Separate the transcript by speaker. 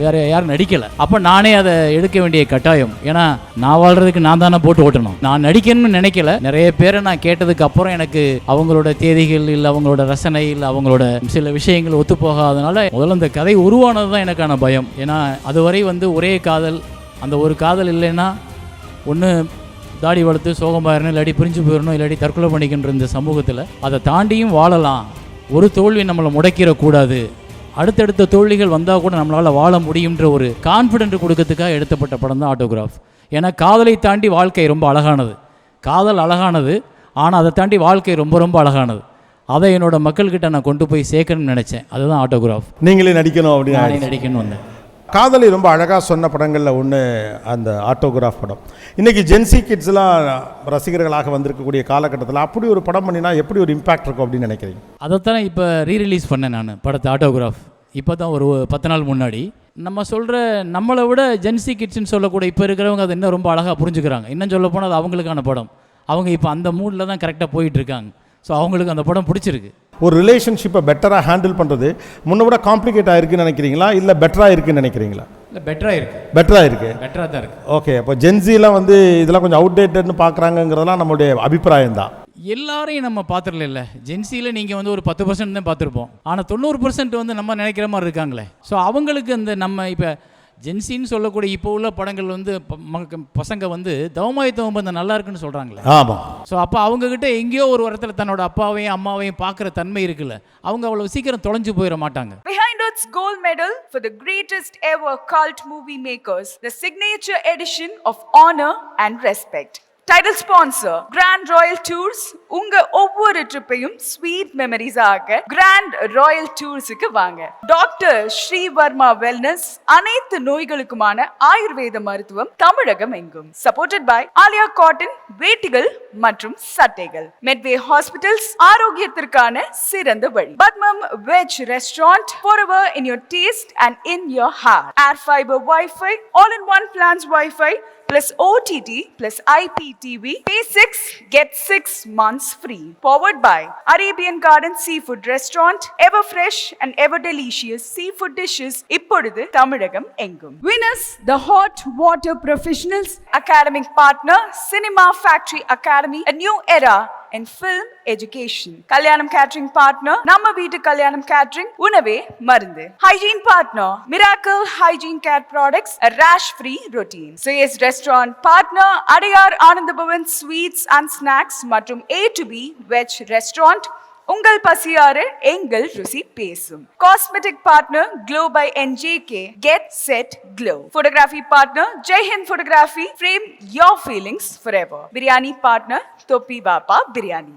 Speaker 1: வேற யாரும் நடிக்கல. அப்ப நானே அதை எடுக்க வேண்டிய கட்டாயம். ஏன்னா நான் வாழ்றதுக்கு நான் தானே போட்டு ஓட்டணும். நான் நடிக்கணும்னு நினைக்கல. நிறைய பேரை நான் கேட்டதுக்கு அப்புறம் எனக்கு அவங்களோட தேதிகள் இல்லை, அவங்களோட ரசனை இல்லை, அவங்களோட சில விஷயங்கள் ஒத்து போகாதனால முதல்ல இந்த கதை உருவானது தான் எனக்கான பயம். ஏன்னா அதுவரை ஒரே காதல், அந்த ஒரு காதல் இல்லைன்னா ஒன்று தாடி வளர்த்து சோகமாயிரணும், இல்லாட்டி பிரிஞ்சு போயிடணும், இல்லாட்டி தற்கொலை பண்ணிக்கின்ற இந்த சமூகத்தில் அதை தாண்டியும் வாழலாம். ஒரு தோல்வி நம்மளை முடக்கிடக்கூடாது. அடுத்தடுத்த தோல்விகள் வந்தால் கூட நம்மளால் வாழ முடியுன்ற ஒரு கான்ஃபிடென்ட் கொடுக்கறதுக்காக எடுத்தப்பட்ட படம் தான் ஆட்டோகிராஃப். ஏன்னா காதலை தாண்டி வாழ்க்கை ரொம்ப அழகானது. காதல் அழகானது, ஆனால் அதை தாண்டி வாழ்க்கை ரொம்ப ரொம்ப அழகானது. அதை என்னோட மக்கள்கிட்ட நான் கொண்டு போய் சேர்க்கணும்னு நினச்சேன். அதுதான் ஆட்டோகிராஃப்.
Speaker 2: நீங்களே நடிக்கணும் அப்படின்னு
Speaker 1: நடிக்கணும்னு வந்தேன்.
Speaker 2: காதலி ரொம்ப அழகாக சொன்ன படங்களில் ஒன்று அந்த ஆட்டோகிராஃப் படம். இன்றைக்கி ஜென்சி கிட்ஸ்லாம் ரசிகர்களாக வந்திருக்கக்கூடிய காலகட்டத்தில் அப்படி ஒரு படம் பண்ணினா எப்படி ஒரு இம்பேக்ட் இருக்கும் அப்படின்னு நினைக்கிறீங்க?
Speaker 1: அதைத்தானே இப்போ ரீரிலீஸ் பண்ணேன் நான் படத்தை ஆட்டோகிராஃப். இப்போ தான் ஒரு 10 நாள் முன்னாடி. நம்ம சொல்கிற நம்மளை விட ஜென்சி கிட்ஸ்ன்னு சொல்லக்கூடிய இப்போ இருக்கிறவங்க அதை இன்னும் ரொம்ப அழகாக புரிஞ்சுக்கிறாங்க. இன்னும் சொல்ல போனால் அது அவங்களுக்கான படம். அவங்க இப்போ அந்த மூடில் தான் கரெக்டாக போயிட்டுருக்காங்க. ஸோ அவங்களுக்கு அந்த படம் பிடிச்சிருக்கு.
Speaker 2: ஒரு ரிலேஷன்ஷிப்பை பெட்டராக ஹேண்டில் பண்ணுறது முன்ன விட காம்ப்ளிகேட் ஆகிருக்குன்னு நினைக்கிறீங்களா, இல்லை பெட்டராக இருக்குன்னு நினைக்கிறீங்களா?
Speaker 1: இல்லை பெட்டராக இருக்குது.
Speaker 2: பெட்டராக தான் இருக்குது. ஓகே, அப்போ ஜென்சிலாம் இதெல்லாம் கொஞ்சம் அவுடேட்டட்னு பார்க்குறாங்கிறதெல்லாம் நம்மளுடைய அபிப்பிராயம் தான்.
Speaker 1: எல்லாரையும் நம்ம பார்த்துடல. ஜென்சியில் நீங்கள் ஒரு 10% தான் பார்த்துருப்போம். ஆனால் 90% நம்ம நினைக்கிற மாதிரி இருக்காங்களே. ஸோ அவங்களுக்கு அந்த நம்ம இப்போ ஜென்சின்னு சொல்லக்கூடிய இப்போ உள்ள படங்கள் பசங்க தவமாயத்தவம் அந்த நல்லா இருக்குன்னு சொல்கிறாங்களே.
Speaker 2: ஆமாம்.
Speaker 1: ஸோ அப்போ அவங்கக்கிட்ட எங்கேயோ ஒரு இடத்துல தன்னோட அப்பாவையும் அம்மாவையும் பார்க்குற தன்மை இருக்குல்ல, அவங்க அவ்வளோ சீக்கிரம் தொலைஞ்சு போயிட மாட்டாங்க.
Speaker 3: Behind its gold medal for the greatest ever cult movie makers, the signature edition of honor and respect. Title sponsor Grand Royal Tours. உங்க ஒவ்வொரு ட்ரிப்பையும் ஸ்வீட் மெமரிஸ் ஆக கிராண்ட் ராயல் டூர்ஸுக்கு வாங்க. டாக்டர் ஸ்ரீவர்மா வெல்னஸ், அனைத்து நோய்களுக்குமான ஆயுர்வேத மருத்துவம் தமிழகம் எங்கும். சப்போர்ட்டட் பை ஆலியா காட்டன் வேட்டிகள் மற்றும் சட்டைகள். மெட்வே ஹாஸ்பிட்டல்ஸ், ஆரோக்கியத்திற்கான சிறந்த வழி. Padmam veg restaurant, forever in your taste and in your heart. Air fiber Wi-Fi, all-in-one plans Wi-Fi plus OTT plus IPTV. Pay 6, get 6 months free. Powered by Arabian Garden Seafood Restaurant. Ever fresh and ever delicious seafood dishes. இப்பொழுது தமிழகம் எங்கும். Winners, the hot water professionals. Academic partner, Cinema Factory Academy, a new era in film education. Kalyanam Catering partner, நம்ம வீட்டு கல்யாணம் catering, உணவே மருந்து. Hygiene partner, Miracle Hygiene Care Products, a rash free routine. Suyes Restaurant partner, Adyar Anandabhavan Sweets and Snacks மற்றும் A to B Veg Restaurant. உங்கள் பசியார எங்கள் ருசி பேசும். Cosmetic partner, Glow by NJK, Get Set Glow. Photography partner, Jai Hind Photography, frame your feelings forever. Biryani partner, Topi Bapa Biryani.